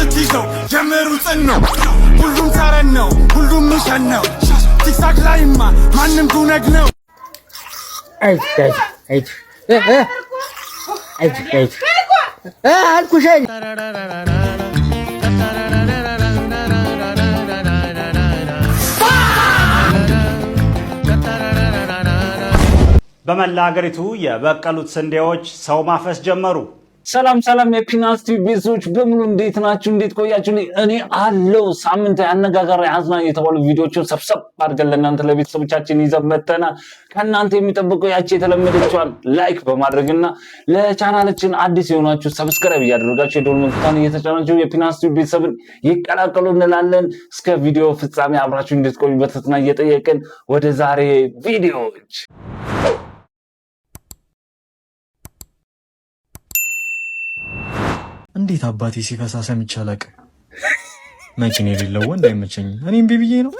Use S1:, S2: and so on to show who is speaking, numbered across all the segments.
S1: ስትይዘው ጀምሩትን ነው ሁሉም ተረን ነው ሁሉም ምሸን ነው ቲክታክ ላይማ ማንም ጉነግ ነው
S2: አልኩሽኝ
S3: በመላ ሀገሪቱ የበቀሉት ስንዴዎች ሰው ማፈስ ጀመሩ።
S4: ሰላም ሰላም የፒናስ ቲቪ ቤተሰቦች በሙሉ እንዴት ናችሁ? እንዴት ቆያችሁ? እኔ አለው ሳምንት አነጋጋሪ አዝናኝ የተባሉ ቪዲዮዎችን ሰብሰብ አድርገን ለእናንተ ለቤተሰቦቻችን ይዘን መጥተናል። ከእናንተ የሚጠብቀው ያቺ የተለመደችዋን ላይክ በማድረግና ለቻናላችን አዲስ የሆናችሁ ሰብስክራይብ እያደረጋችሁ የደወል ምልክቱን እየተጫናችሁ የፒናስ ቲቪ ቤተሰብን ይቀላቀሉ እንላለን። እስከ ቪዲዮ ፍጻሜ አብራችሁ እንድትቆዩ በትህትና እየጠየቅን ወደ ዛሬ ቪዲዮዎች
S5: እንዴት አባቴ ሲፈሳ ሰምቼ አላውቅም። መኪና የሌለው ወንድ አይመቸኝም። እኔም ቢብዬ ነው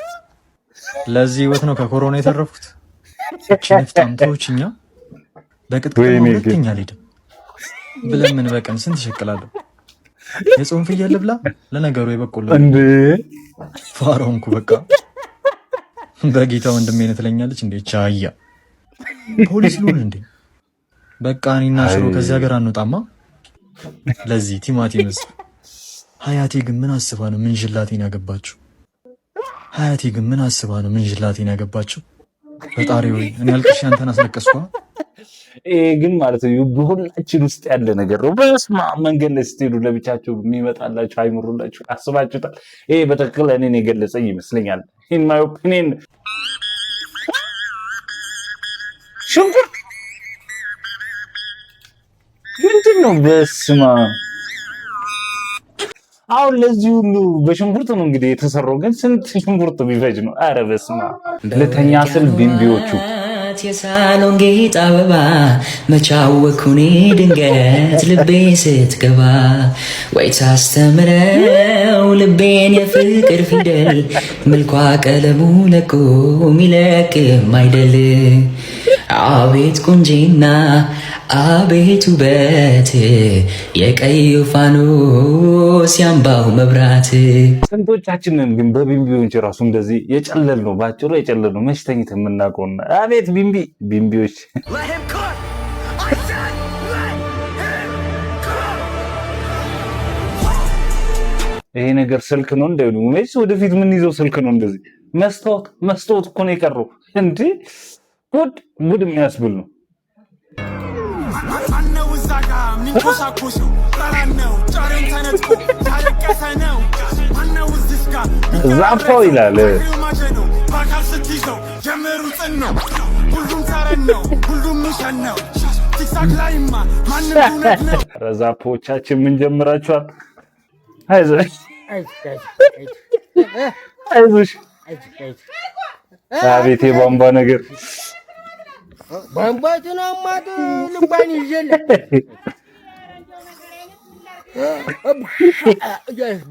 S5: ለዚህ ህይወት ነው ከኮሮና የተረፉት። እቺ ነፍጣምቶችኛ በቅጥቅጥ ሁለተኛ አልሄድም ብለን ምን በቀን ስንት ይሸቅላለሁ። የጾም ፍየል ልብላ። ለነገሩ የበቆሎ እንዴ ፋራውንኩ በቃ በጌታ ወንድሜ ነው ትለኛለች እንዴ ቻያ ፖሊስ ሉን እንዴ በቃ እኔና ሽሮ ከዚህ ሀገር አንወጣማ። ለዚህ ቲማቲምስ ሀያቴ ግን ምን አስባ ነው ምንጅላቴን ያገባችሁ? ሀያቴ ግን ምን አስባ ነው ምንጅላቴን ያገባችሁ? ፈጣሪ ወይ እኔ አልቅሼ አንተን አስለቀስኩ።
S4: ግን ማለት ነው በሁላችን ውስጥ ያለ ነገር ነው። በስማ መንገድ ላይ ስትሄዱ ለብቻችሁ የሚመጣላችሁ አይምሩላችሁ አስባችሁታል? ይሄ በትክክል እኔን የገለጸኝ ይመስለኛል። in my opinion ሽንኩርት ምንድን ነው? በስማ አሁን ለዚህ ሁሉ በሽንኩርት ነው እንግዲህ የተሰራው። ግን ስንት ሽንኩርት ቢፈጅ ነው? አረ በስማ ለተኛ ስል ቢምቢዎቹ
S6: የሳሎን ጌጥ አበባ መቻወኩኔ ድንገት ልቤ ስትገባ ወይ ታስተምረው ልቤን የፍቅር ፊደል መልኳ ቀለሙ ለቆ ሚለቅም አይደል አቤት ቁንጂና አቤት ውበት የቀዩ ፋኖስ ያምባው መብራት።
S4: ስንቶቻችንን ግን በቢምቢዎች ራሱ እንደዚህ የጨለል ነው፣ ባጭሩ የጨለል ነው መሽተኝት የምናውቀውና አቤት ቢምቢዎች ይሄ ነገር ስልክ ነው እንዴ? ወይስ ወደፊት ምን ይዘው ስልክ ነው? እንደዚህ መስታወት እኮ ነው የቀረው እንዴ? ጉድ የሚያስብል ነው።
S1: ማነው እዛ ጋር ሚንኮሳኮሰው? ጠራነው ጫሬን ተነጥቆ ታለቀሰ ነው። ማነው እዚህ ጋር
S4: ዛፋው ይላል
S1: ማጀነው በአካል ስትይዘው ጀምሩትን ነው ሁሉም ተረን ነው ሁሉም ምሸን ነው ቲክታክ ላይማ ማንም ጉነግ ነው።
S4: ዛፎቻችን ምን ጀምራችኋል? አይዞሽ አቤት የቧንቧ ነገር
S2: ባንባቱን አማቱ ልባን ይዘለ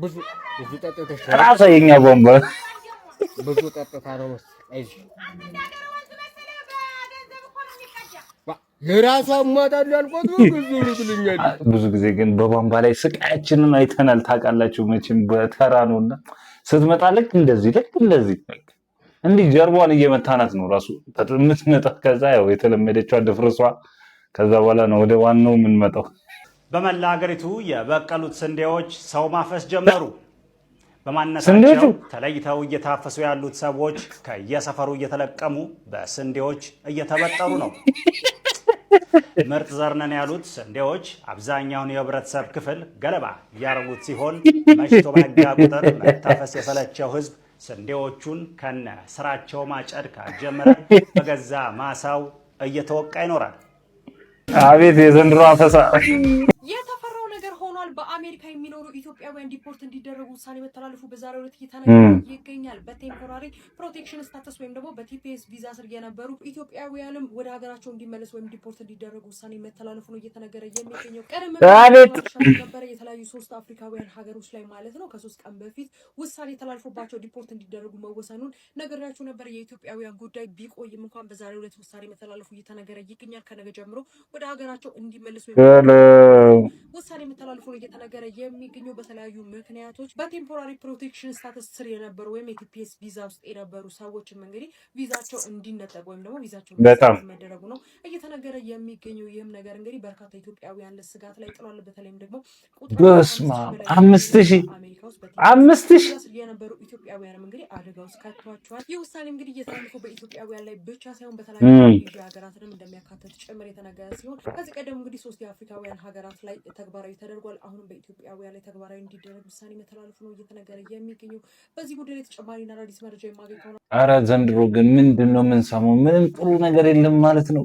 S2: ብዙ ጠጥተሽ
S4: ራሷ የኛ ቧንቧ
S2: ብዙ ጠጥታ ነው ለራሷ አማታል ያልቆት
S4: ብዙ ጊዜ ግን በቧንቧ ላይ ስቃያችንን አይተናል። ታውቃላችሁ መቼም በተራ ነውና ስትመጣ ልክ እንደዚህ እንዲህ ጀርባዋን እየመታናት ነው ራሱ የምትመጣ። ከዛ ያው የተለመደችው አደፍርሷ ከዛ በኋላ ነው ወደ ዋናው የምንመጣው።
S3: በመላ ሀገሪቱ የበቀሉት ስንዴዎች ሰው ማፈስ ጀመሩ። በማንነታቸው ተለይተው እየታፈሱ ያሉት ሰዎች ከየሰፈሩ እየተለቀሙ በስንዴዎች እየተበጠሩ ነው። ምርጥ ዘር ነን ያሉት ስንዴዎች አብዛኛውን የህብረተሰብ ክፍል ገለባ እያረጉት ሲሆን መሽቶ በነጋ ቁጥር መታፈስ የሰለቸው ህዝብ ስንዴዎቹን ከነ ስራቸው ማጨድ ካጀመረ በገዛ ማሳው እየተወቃ ይኖራል።
S4: አቤት የዘንድሮ አፈሳ!
S7: የተፈራው ነገር ሆኗል። በአሜሪካ የሚኖሩ ኢትዮጵያውያን ዲፖርት እንዲደረጉ ውሳኔ መተላለፉ በዛሬው ዕለት እየተነገረ ይገኛል። በቴምፖራሪ ፕሮቴክሽን ስታተስ ወይም ደግሞ በቲፒኤስ ቪዛ ስር የነበሩ ኢትዮጵያውያንም ወደ ሀገራቸው እንዲመለሱ ወይም ዲፖርት እንዲደረጉ ውሳኔ መተላለፉ ነው እየተነገረ የሚገኘው። ቀደም ብሎ የተለያዩ 3 አፍሪካውያን ሀገሮች ላይ ማለት ነው ከ3 ቀን በፊት ውሳኔ ተላልፎባቸው ዲፖርት እንዲደረጉ መወሰኑን ነገራችሁ ነበር። የኢትዮጵያውያን ጉዳይ ቢቆይም እንኳን በዛሬው ዕለት ውሳኔ መተላለፉ እየተነገረ ይገኛል። ከነገ ጀምሮ ወደ ሀገራቸው እንዲመለሱ ውሳኔ መተላለፉ ነው እየተነገረ የሚገኘው በተለያዩ ምክንያቶች በቴምፖራሪ ፕሮቴክሽን ስታተስ ስር የነበሩ ወይም የቲፒኤስ ቪዛ ውስጥ የነበሩ ሰዎችም እንግዲህ ቪዛቸው እንዲነጠቅ ወይም ደግሞ ቪዛቸው መደረጉ ነው እየተነገረ የሚገኘው። ይህም ነገር እንግዲህ በርካታ ኢትዮጵያውያን ስጋት ላይ ጥሏል። በተለይም ደግሞ
S4: በስማ 5000
S7: የነበሩ ኢትዮጵያውያንም እንግዲህ አደጋ ውስጥ ከቷቸዋል። ይህ ውሳኔ እንግዲህ እየተላለፈው በኢትዮጵያውያን ላይ ብቻ ሳይሆን በተለያዩ ሀገራትንም እንደሚያካትት ጭምር የተነገረ ሲሆን ከዚህ ቀደም እንግዲህ 3 የአፍሪካውያን ሀገራት ላይ ተግባራዊ ተደርጓል። አሁንም በኢትዮጵያውያን ላይ ተግባራዊ እንዲደረግ ውሳኔ መተላለፉ ነው እየተነገረ የሚገኘው። በዚህ ጉዳይ ላይ ተጨማሪና አዲስ መረጃ የማገኘው ነው።
S4: ኧረ ዘንድሮ ግን ምንድነው የምንሰማው? ምንም ጥሩ ነገር የለም ማለት ነው።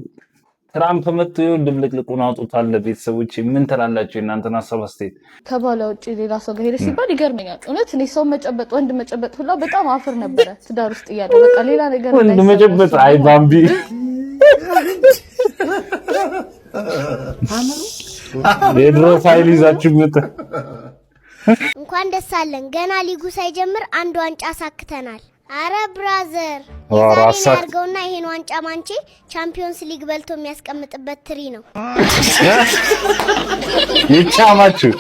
S4: ትራምፕ መጥቶ ይሁን ድብልቅልቁን አውጥቷል። ቤተሰቦች ምን ትላላችሁ? እናንተን ሀሳብ አስተያየት።
S8: ከባሏ ውጭ ሌላ ሰው ጋር ሄደች ሲባል ይገርመኛል እውነት። እኔ ሰው መጨበጥ ወንድ መጨበጥ ሁላ በጣም አፍር ነበረ ትዳር ውስጥ እያለ በቃ ሌላ ነገር
S4: ወንድ መጨበጥ አይ ባምቢ የድሮ ፋይል ይዛችሁ ምት
S9: እንኳን ደስ አለን። ገና ሊጉ ሳይጀምር አንድ ዋንጫ ሳክተናል። አረ ብራዘር ያርገውና ይሄን ዋንጫ ማንቼ ቻምፒዮንስ ሊግ በልቶ የሚያስቀምጥበት ትሪ ነው።
S4: ይቻማችሁ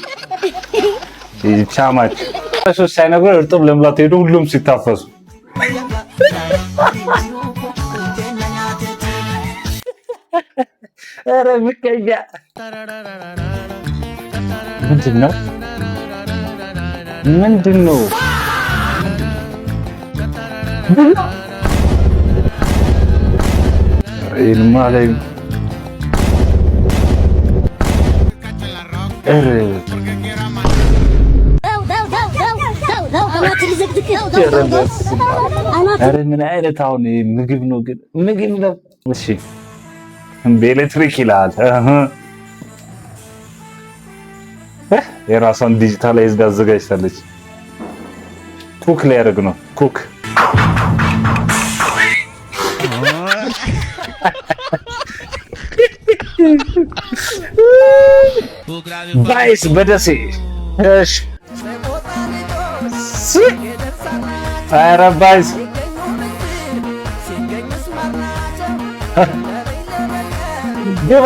S4: እሱ ሳይነግረው እርጥብ ለምላት ሄዱ ሁሉም ሲታፈሱ ኧረ ምቀኛ ምንድን ነው? ኢልማ ላይ ምን አይነት አሁን ምግብ ነው ግን ምግብ ነው። እሺ በኤሌክትሪክ ይላል። የራሷን ዲጂታላይዝድ አዘጋጅታለች። ኩክ ሊያደርግ ነው። ኩክ ባይስ በደሴ እሺ ኧረ ባይስ ግባ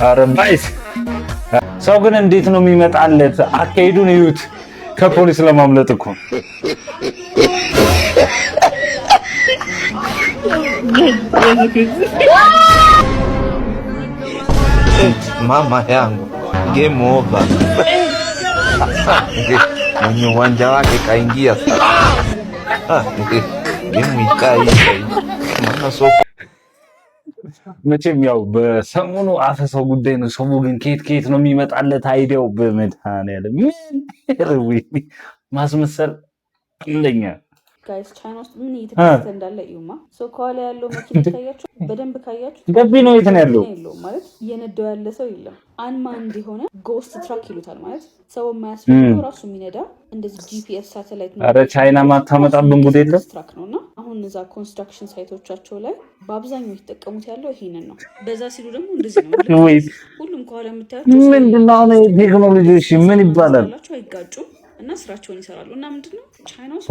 S4: ኧረ ባይስ ሰው ግን እንዴት ነው የሚመጣለት? አካሄዱን እዩት። ከፖሊስ ለማምለጥ እኮ
S10: mama yangu game over. Mwenye uwanja wake kaingia sasa. Game ikaisha. Maana soko
S4: መቼም ያው በሰሞኑ አፈሰው ጉዳይ ነው። ሰው ግን ከየት ነው የሚመጣለት አይዲያው? በመድኃኒዓለም ምን ማስመሰል እንደኛ
S11: ጋይስ ቻይና ውስጥ ምን እየተከሰተ እንዳለ እዩማ። ሰው ከኋላ ያለው መኪና ታያችሁ፣ በደንብ ካያችሁ
S4: ገቢ ነው የት ነው ያለው?
S11: ማለት እየነዳው ያለ ሰው የለም። አንማንድ የሆነ ጎስት ትራክ ይሉታል። ማለት ሰው የማያስፈልገው ራሱ የሚነዳ እንደዚህ ጂፒኤስ ሳተላይት ነው።
S4: አረ ቻይና ማታመጣብን ጉድ የለም።
S11: ትራክ ነውና አሁን እዛ ኮንስትራክሽን ሳይቶቻቸው ላይ በአብዛኛው የተጠቀሙት ያለው ይሄንን ነው። በዛ ሲሉ ደግሞ እንደዚህ ነው። ሁሉም ከኋላ የምታያቸው
S4: ምንድነው ነው ቴክኖሎጂ? እሺ ምን ይባላል?
S11: አይጋጩም እና ስራቸውን ይሰራሉ። እና ምንድነው ቻይና ውስጥ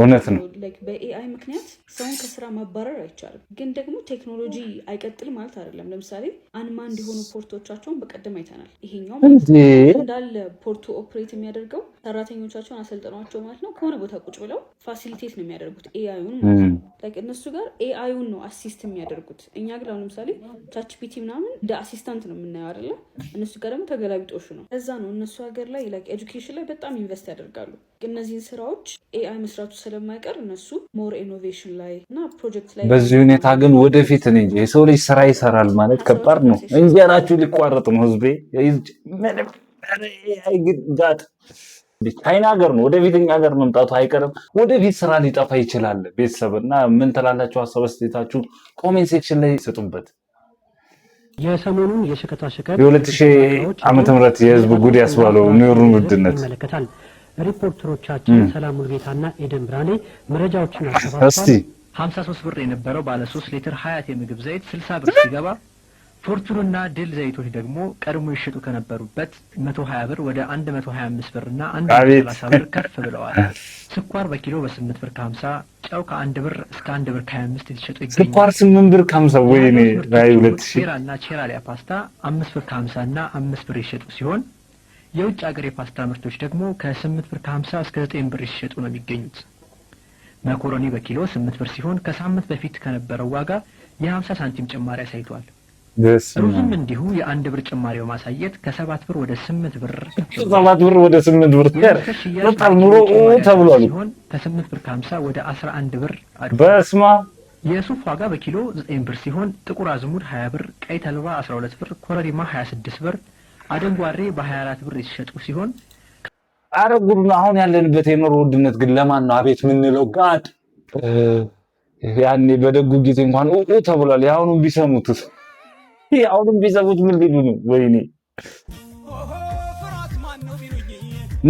S11: በኤአይ ምክንያት ሰውን ከስራ ማባረር አይቻልም፣ ግን ደግሞ ቴክኖሎጂ አይቀጥል ማለት አይደለም። ለምሳሌ አንማንድ የሆኑ ፖርቶቻቸውን በቀደም አይተናል። ይሄኛው እንዳለ ፖርቱ ኦፕሬት የሚያደርገው ሰራተኞቻቸውን አሰልጥኗቸው ማለት ነው። ከሆነ ቦታ ቁጭ ብለው ፋሲሊቴት ነው የሚያደርጉት ኤአይውን ማለት ነው። እነሱ ጋር ኤአይውን ነው አሲስት የሚያደርጉት። እኛ ግን አሁን ለምሳሌ ቻትጂፒቲ ምናምን እንደ አሲስታንት ነው የምናየው አይደለ? እነሱ ጋር ደግሞ ተገላቢጦሹ ነው። እዛ ነው እነሱ ሀገር ላይ ኤጁኬሽን ላይ በጣም ኢንቨስት ያደርጋሉ። እነዚህን ስራዎች ኤአይ መስራቱ ስለማይቀር እነሱ ሞር ኢኖቬሽን ላይ እና ፕሮጀክት ላይ
S4: በዚህ ሁኔታ ግን ወደፊት ነው እንጂ የሰው ልጅ ስራ ይሰራል ማለት ከባድ ነው። እንጀራችሁ ሊቋረጥ ነው ህዝቤ። ቻይና ሀገር ነው ወደፊት እኛ ሀገር መምጣቱ አይቀርም። ወደፊት ስራ ሊጠፋ ይችላል። ቤተሰብና ምን ትላላችሁ? ሀሳብ አስተያየታችሁ ኮሜንት ሴክሽን ላይ ስጡበት።
S12: የሰሞኑን የሸቀጣሸቀጥ
S4: የ2000 ዓመተ ምህረት የህዝብ ጉድ ያስባለው ኑሮን ውድነት
S12: ይመለከታል። ሪፖርተሮቻችን ሰላም ሙልጌታና ኤደን ብራኔ መረጃዎችን አሰባስበው
S13: 53 ብር የነበረው ባለ 3 ሊትር ሀያት የምግብ ዘይት 60 ብር ሲገባ
S12: ፎርቹንና ድል ዘይቶች ደግሞ ቀድሞ ይሸጡ ከነበሩበት 120 ብር ወደ 125 ብር እና 130 ብር ከፍ ብለዋል። ስኳር በኪሎ በ8 ብር ከ50፣ ጨው ከ1 ብር እስከ 1 ብር ከ25 የተሸጡ ይገኛል።
S4: ስኳር 8 ብር ከ50 ወይኔ ላይ 2000
S12: ሴራና ቼራሊያ ፓስታ 5 ብር ከ50 እና 5 ብር ይሸጡ ሲሆን የውጭ ሀገር የፓስታ ምርቶች ደግሞ ከ8 ብር ከ50 እስከ 9 ብር ይሸጡ ነው የሚገኙት። መኮሮኒ በኪሎ 8 ብር ሲሆን ከሳምንት በፊት ከነበረው ዋጋ የ50 ሳንቲም ጭማሪ አሳይቷል። ሩዝም እንዲሁ የ1 ብር ጭማሪ በማሳየት ከ7 ብር ወደ 8 ብር
S4: 7 ብር ወደ 8 ብር በጣም ኑሮ ተብሏል።
S12: ሲሆን ከ8 ብር ከ50 ወደ 11 ብር
S4: በስማ
S12: የሱፍ ዋጋ በኪሎ 9 ብር ሲሆን ጥቁር አዝሙድ 20 ብር፣ ቀይ ተልባ 12 ብር፣ ኮረሪማ 26 ብር፣ አደንጓሬ በ24 ብር የተሸጡ ሲሆን
S4: አረጉሩን አሁን ያለንበት የኑሮ ውድነት ግን ለማን ነው አቤት ምንለው? ጋድ ያኔ በደጉ ጊዜ እንኳን ተብሏል። ያሁኑም ቢሰሙት ምን ሊሉ ነው? ወይኔ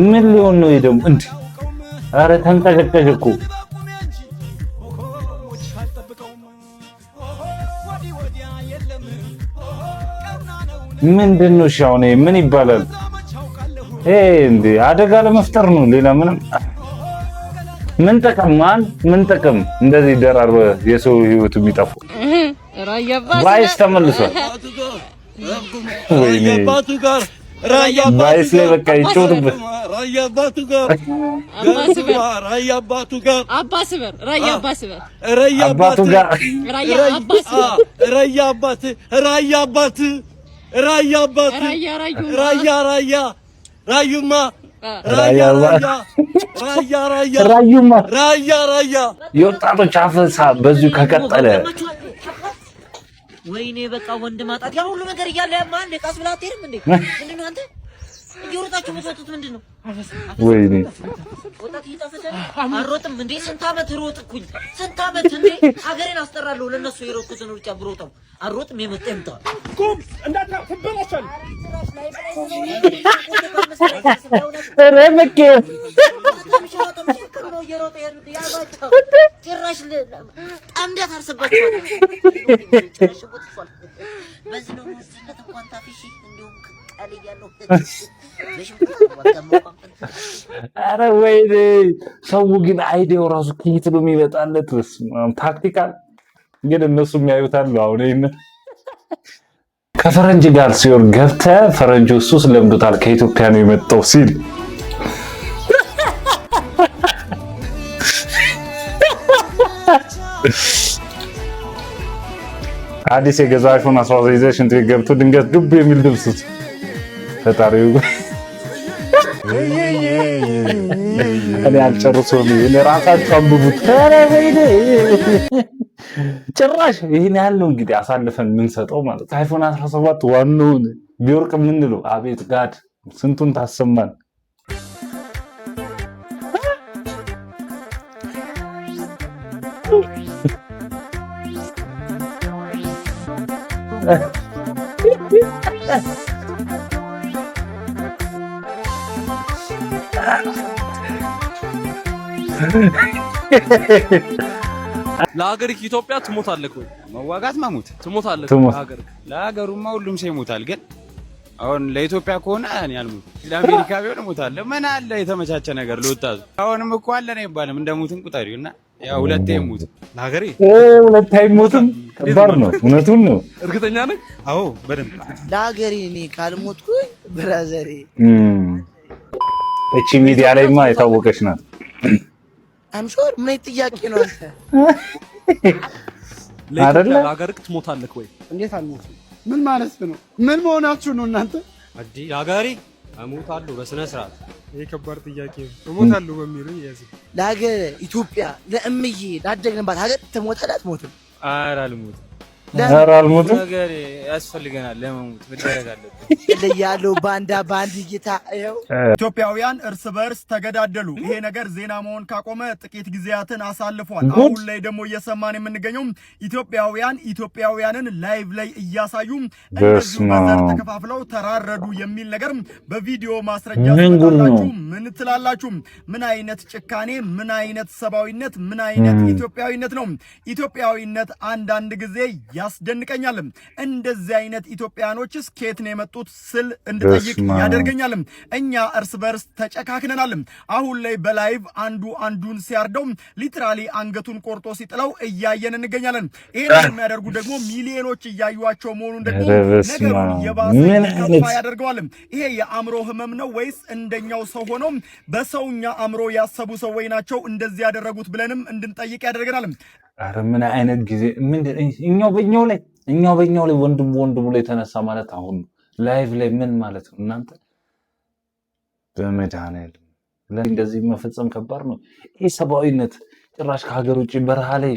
S4: ምን ሊሆን ነው ደግሞ እንዴ? አረ ተንቀሸቀሸ እኮ ምንድነው? ሻው ነው ምን ይባላል? እንዴ አደጋ ለመፍጠር ነው። ሌላ ምንም ምን ጠቀም እንደዚህ ደራርበ የሰው ህይወት የሚጠፋ ባይስ ተመልሷል። ወይኔ ባይስ ላይ በቃ ይጮርበት
S13: ራያባቱ ጋር ራዩማ
S4: የወጣቶች አፈሳ በዚሁ ከቀጠለ
S14: ወይኔ በቃ ወንድ ማጣት ያ ሁሉ ነገር እያለ ያማን ቀስ ብላ አትሄድም እንዴ? ምንድነው አንተ እየሮጣችሁ የምትወጡት ምንድነው?
S4: ወይኔ
S14: ወጣት እየጣፈተ አሮጥም እንዴ? ስንት አመት ሮጥኩኝ፣ ስንት አመት እንዴ ሀገሬን አስጠራለሁ። ለነሱ የሮጥኩትን ሩጫ ብሮጠው አሮጥም የመጣ
S13: ቁም እንዳታፈበላችሁ
S4: ረመከ
S14: ጭራሽ ጠምደት አርሰባችሁ በዚህ ነው መስለት እንኳን ታፊሽ እንዲሁም ቃል እያለሁ
S4: አረ ወይኔ ሰው ግን አይዲያው ራሱ ከየት ነው የሚመጣለት? ታክቲካል ግን እነሱ የሚያዩታል። አሁን ይሄን ከፈረንጅ ጋር ሲሆን ገብተህ ፈረንጁ እሱ ስለምዶታል ከኢትዮጵያ ነው የመጣው ሲል አዲስ የገዛሽውን 19 ይዘሽ ሽንት ቤት ገብቶ ድንገት ዱብ የሚል ድምፅ ተጣሪው እኔ አልጨርሰውም። ለራሳችሁ አንብቡት። ኧረ ወይኔ ጭራሽ ይሄን ያለው እንግዲህ አሳልፈን የምንሰጠው ማለት አይፎን 17 ዋናውን ቢወርቅ የምንለው አቤት ጋድ ስንቱን ታሰማን።
S15: ለሀገርህ ኢትዮጵያ ትሞታለህ ወይ?
S16: መዋጋት ማሙት
S15: ትሞታለህ ለሀገርህ።
S16: ለሀገሩማ ሁሉም ሰው ይሞታል። ግን አሁን ለኢትዮጵያ ከሆነ እኔ አልሞትም። ለአሜሪካ ቢሆን እሞታለሁ። ምን አለ የተመቻቸ ነገር ለወጣቱ። አሁንም እኮ አለ ነው ይባልም እንደሞትን ቁጠሪውና ያው ሁለቴ ይሞት ለሀገሬ
S4: ሁለቴ አይሞትም። ከባድ ነው። እውነቱን ነው።
S15: እርግጠኛ ነህ?
S16: አዎ በደንብ
S14: ለሀገሬ እኔ ካልሞትኩኝ ብራዘሬ።
S4: እቺ ሚዲያ ላይማ የታወቀች ናት።
S14: አምሾር ምን ጥያቄ ነው አንተ?
S15: አይደለ ለሀገርህ ትሞታለህ ወይ?
S13: እንዴት አልሞትም? ምን ማለት ነው? ምን መሆናችሁ ነው እናንተ?
S17: አዲ ለሀገሬ እሞታለሁ በስነ ስርዓት።
S13: ይሄ ከባድ ጥያቄ ነው። እሞታለሁ በሚሉ ይያዝ።
S14: ለሀገር ኢትዮጵያ ለእምዬ ላደግንባት ሀገር ትሞታለህ አትሞትም?
S17: ኧረ አልሞትም።
S4: ኧረ አልሞትም።
S17: ነገር ያስፈልገናል ለመሞት መደረግ አለበት።
S14: ያለው ባንዳ ባንድ ጌታ ይኸው
S1: ኢትዮጵያውያን እርስ በርስ ተገዳደሉ። ይሄ ነገር ዜና መሆን ካቆመ ጥቂት ጊዜያትን አሳልፏል። አሁን ላይ ደግሞ እየሰማን የምንገኘው ኢትዮጵያውያንን ላይቭ ላይ እያሳዩ እንደዚሁ በዘር ተከፋፍለው ተራረዱ የሚል ነገር በቪዲዮ ማስረጃ ስላላችሁ ምን ትላላችሁ? ምን አይነት ጭካኔ፣ ምን አይነት ሰብአዊነት፣ ምን አይነት ኢትዮጵያዊነት ነው? ኢትዮጵያዊነት አንዳንድ ጊዜ ያስደንቀኛል። እንደዚህ አይነት ኢትዮጵያኖችስ ከየት ነው የመጡት ስል እንድጠይቅ ያደርገኛል። እኛ እርስ በርስ ተጨካክነናል። አሁን ላይ በላይቭ አንዱ አንዱን ሲያርደው ሊትራሊ አንገቱን ቆርጦ ሲጥለው እያየን እንገኛለን። ይሄን የሚያደርጉ ደግሞ ሚሊዮኖች እያዩዋቸው መሆኑን ደግሞ ነገሩን የባሰ ከፋ ያደርገዋል። ይሄ የአእምሮ ህመም ነው ወይስ እንደኛው ሰው ሆኖ በሰውኛ አእምሮ ያሰቡ ሰዎች ናቸው እንደዚህ ያደረጉት ብለንም እንድንጠይቅ ያደርገናል።
S4: አረ ምን አይነት ጊዜ እኛው በእኛው ላይ ወንድሙ ላይ ተነሳ ማለት አሁን ላይቭ ላይ ምን ማለት ነው እናንተ? በመድኃኒዓለም ለእንደዚህ መፈጸም ከባድ ነው። ይህ ሰብአዊነት ጭራሽ ከሀገር ውጭ በረሃ ላይ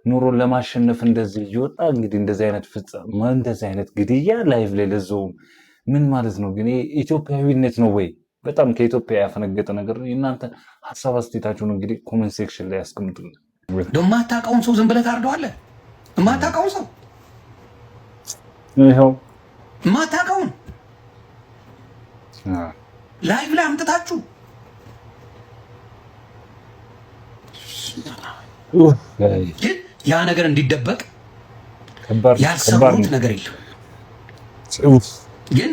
S4: ኑሮን ለማሸነፍ እንደዚህ ይወጣ። እንግዲህ እንደዚህ አይነት ፍጻሜ እንደዚህ አይነት ግድያ ላይቭ ላይ ለዘውም ምን ማለት ነው? ግን ኢትዮጵያዊነት ነው ወይ? በጣም ከኢትዮጵያ ያፈነገጠ ነገር ነው። እናንተ ሐሳብ አስተያየታችሁን እንግዲህ ኮሜንት ሴክሽን ላይ ያስቀምጡልን።
S18: የማታውቀውን ሰው ዝም ብለህ ታርደዋለህ። የማታውቀውን ሰው
S4: ይኸው
S18: የማታውቀውን ላይቭ ላይ አምጥታችሁ ግን ያ ነገር እንዲደበቅ ያልሰሩት ነገር የለም። ግን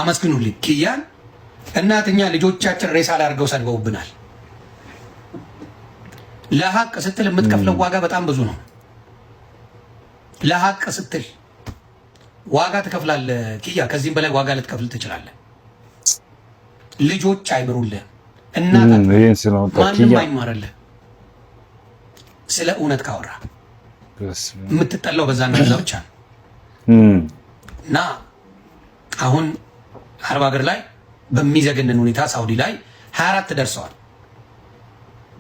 S18: አመስግኑልኝ ኪያን እናትኛ ልጆቻችን ሬሳ ላይ አድርገው ሰድበውብናል። ለሀቅ ስትል የምትከፍለው ዋጋ በጣም ብዙ ነው። ለሀቅ ስትል ዋጋ ትከፍላለህ ኪያ። ከዚህም በላይ ዋጋ ልትከፍል ትችላለህ። ልጆች አይምሩልህ፣ እናት ማንም አይማርልህ። ስለ እውነት ካወራ የምትጠላው በዛ ነው ብቻ ነው። እና አሁን አረብ ሀገር ላይ በሚዘገንን ሁኔታ ሳውዲ ላይ 24 ደርሰዋል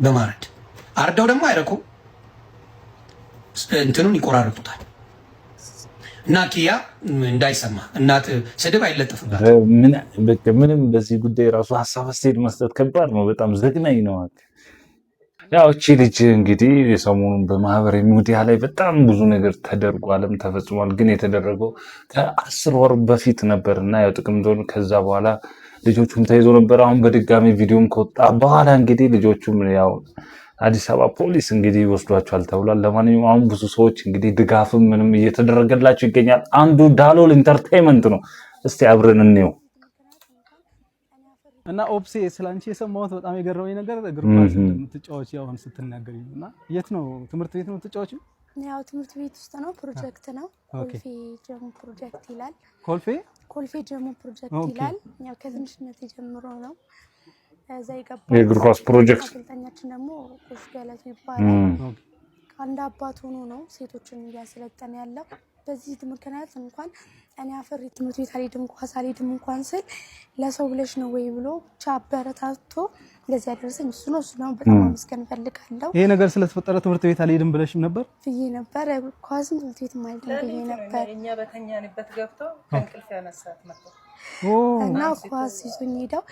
S18: በማረድ አርደው ደግሞ አይረኩም፣ እንትኑን ይቆራርጡታል። እና ኪያ እንዳይሰማ እናት ስድብ አይለጥፍባት።
S4: ምንም በዚህ ጉዳይ ራሱ ሀሳብ አስተያየት መስጠት ከባድ ነው። በጣም ዘግናኝ ነው። ያው እቺ ልጅ እንግዲህ የሰሞኑን በማህበራዊ ሚዲያ ላይ በጣም ብዙ ነገር ተደርጓልም ተፈጽሟል። ግን የተደረገው ከ10 ወር በፊት ነበርና ያው ጥቅምት ወር ከዛ በኋላ ልጆቹም ተይዞ ነበር። አሁን በድጋሚ ቪዲዮም ከወጣ በኋላ እንግዲህ ልጆቹም ያው አዲስ አበባ ፖሊስ እንግዲህ ወስዷቸዋል ተብሏል። ለማንኛውም አሁን ብዙ ሰዎች እንግዲህ ድጋፍም ምንም እየተደረገላቸው ይገኛል። አንዱ ዳሎል ኢንተርቴይንመንት ነው። እስቲ አብረን እንየው።
S19: እና ኦፕሴ ስላንቺ የሰማሁት በጣም የገረመኝ ነገር እግር ኳስ እንደምትጫወቺ አሁን ስትናገሪ እና የት ነው ትምህርት ቤት ነው የምትጫወቺው?
S20: ያው ትምህርት ቤት ውስጥ ነው። ፕሮጀክት ነው። ኮልፌ ጀሞ ፕሮጀክት ይላል። ኮልፌ ጀሞ ፕሮጀክት ይላል። ያው ከትንሽነት ጀምሮ ነው እዛ የገባው
S4: የእግር ኳስ ፕሮጀክት።
S20: አሰልጣኛችን ደግሞ ኮች ገለቱ ይባላል። አንድ አባት ሆኖ ነው ሴቶችን እያሰለጠነ ያለው። በዚህ ምክንያት እንኳን እኔ አፈሪ ትምህርት ቤት አልሄድም ኳስ አልሄድም እንኳን ስል ለሰው ብለሽ ነው ወይ ብሎ ብቻ አበረታቶ እንደዚህ ያደረሰኝ እሱ ነው። በጣም አመስገን ፈልጋለሁ።
S19: ይሄ ነገር ስለተፈጠረ ትምህርት ቤት አልሄድም ብለሽም ነበር?
S20: ብዬ ነበር። ኳስ ትምህርት ቤት አልሄድም ብዬ ነበር።
S21: እኛ በተኛንበት ገብቶ ከእንቅልፍ ያነሳት ነበር
S20: እና ኳስ ይዞኝ ሄደው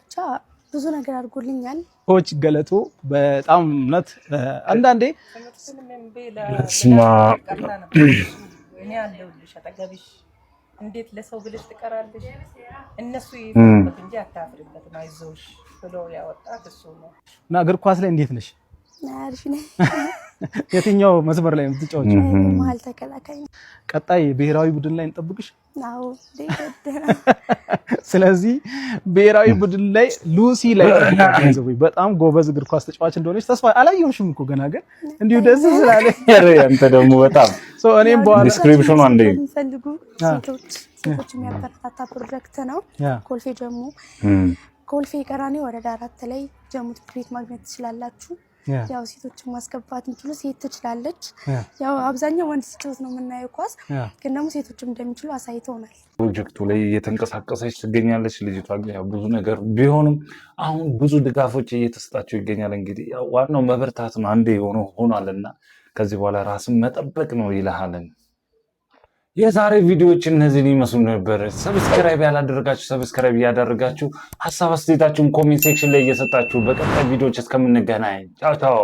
S20: ብቻ ብዙ ነገር አድርጎልኛል።
S19: ኮች ገለቱ በጣም እውነት አንዳንዴ
S21: እኔ አለሁልሽ አጠገብሽ፣ እንዴት ለሰው ብለሽ ትቀራለሽ? እነሱ ይፈሩበት እንጂ አታፍሪበትም፣ አይዞሽ ብሎ ያወጣት እሱ ነው።
S19: እና እግር ኳስ ላይ እንዴት ነሽ?
S20: አሪፍ ነኝ።
S19: የትኛው መስመር ላይ የምትጫወቺው?
S20: መሀል ተከላካይ።
S19: ቀጣይ ብሔራዊ ቡድን ላይ እንጠብቅሽ?
S20: አዎ
S19: ስለዚህ ብሔራዊ ቡድን ላይ ሉሲ ላይ በጣም ጎበዝ እግር ኳስ ተጫዋች እንደሆነች ተስፋ አላየሁሽም እኮ ገና፣ ግን እንዲሁ ደስ ስላለ
S4: አንተ ደግሞ በጣም
S19: እኔም በኋላ
S4: ዲስክሪፕሽኑ አንዴ
S20: ፈልጉ ሴቶች የሚያበረታታ ፕሮጀክት ነው። ኮልፌ ጀሞ ኮልፌ ቀራኒ ወረዳ 4 ላይ ጀሞ ትምህርት ቤት ማግኘት ትችላላችሁ። ያው ሴቶችን ማስገባት እንችሉ ሴት ትችላለች። ያው አብዛኛው ወንድ ሲጫወት ነው የምናየው ኳስ፣ ግን ደግሞ ሴቶችም እንደሚችሉ አሳይተውናል።
S4: ፕሮጀክቱ ላይ እየተንቀሳቀሰች ትገኛለች ልጅቷ። ያው ብዙ ነገር ቢሆንም አሁን ብዙ ድጋፎች እየተሰጣቸው ይገኛል። እንግዲህ ያው ዋናው መበርታት ነው። አንዴ ሆኗልና ከዚህ በኋላ ራስን መጠበቅ ነው ይልሃልን። የዛሬ ቪዲዮዎች እነዚህን ይመስሉ ነበር። ሰብስክራይብ ያላደረጋችሁ ሰብስክራይብ እያደረጋችሁ ሀሳብ አስተያየታችሁን ኮሜንት ሴክሽን ላይ እየሰጣችሁ በቀጣይ ቪዲዮዎች እስከምንገናኝ ቻው ቻው።